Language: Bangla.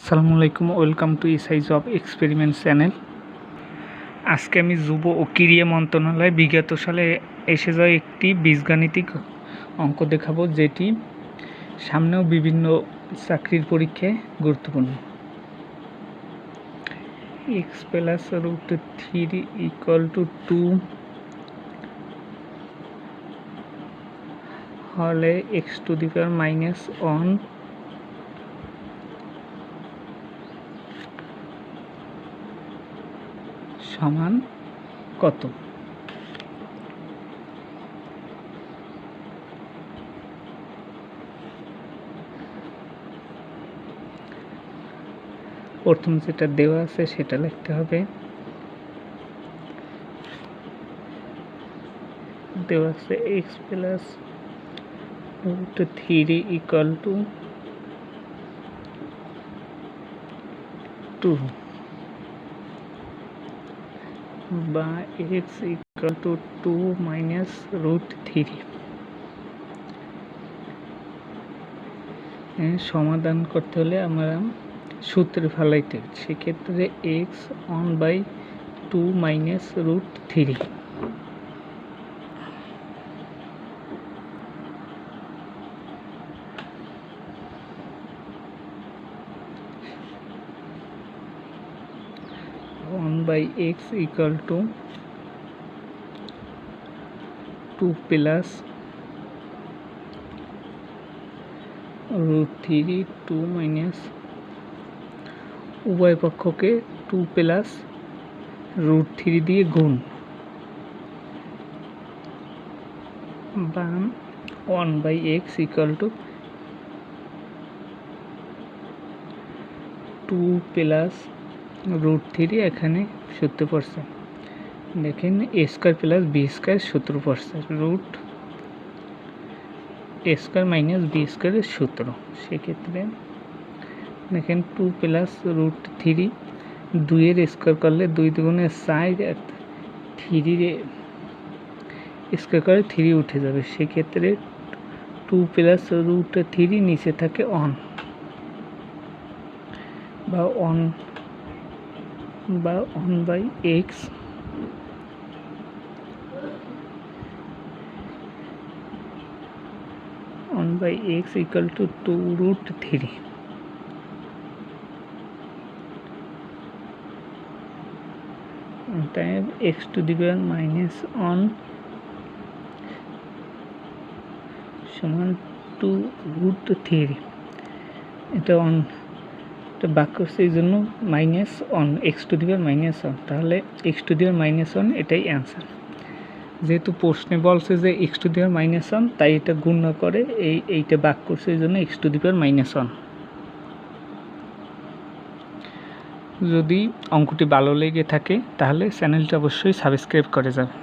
আসসালামু আলাইকুম, welcome to SI job experiment channel. আজকে আমি যুব ও ক্রীড়া মন্ত্রণালয় বিগত সালে এসে যাওয়া একটি বীজগাণিতিক অঙ্ক দেখাবো, যেটি সামনেও বিভিন্ন চাকরির পরীক্ষায় গুরুত্বপূর্ণ। X plus root 3 equal to 2 হলে এক্স টু দি পাওয়ার -1 সমান কত? প্রথম যেটা দেওয়া আছে সেটা লিখতে হবে। দেওয়া আছে X plus root 3 equal to 2 বা X equal to 2 minus root 3। সমাধান করতে হলে আমরা সূত্রে ফেলাইতে, সেক্ষেত্রে X 1/2 minus root 3 1/x equal to 2 plus root 3 2 minus উভয় পক্ষকে 2 প্লাস রুট 3 দিয়ে গুণ, বা 1/x equal to 2 plus root 3। এখানে সূত্র পড়ছে, দেখেন এ স্কোয়ার প্লাস বি স্কোয়ার সূত্র পড়ছে, রুট এ স্কোয়ার মাইনাস বি স্কোয়ারের সূত্র। সেক্ষেত্রে দেখেন 2 প্লাস রুট 3, 2-এর স্কোয়ার করলে 2 দুগুণে 4, 3 স্কোয়ার করে 3 উঠে যাবে। সেক্ষেত্রে 2 প্লাস রুট 3 নিচে থাকে 1 বা 1/x equal to 2 root 3। Time x to the power -1 সমান 2 রুট 3। এটা বাক করছে, এই জন্য -1 এক্স টু দি পাওয়ার -1, তাহলে এক্স টু দি পাওয়ার -1 এটাই অ্যান্সার। যেহেতু প্রশ্নে বলছে যে এক্স টু দি পাওয়ার -1, তাই এটা গুণ না করে এইটা বাক করছে, এই জন্য এক্স টু দি পাওয়ার -1। যদি অঙ্কটি ভালো লেগে থাকে তাহলে চ্যানেলটি অবশ্যই সাবস্ক্রাইব করে যাবে।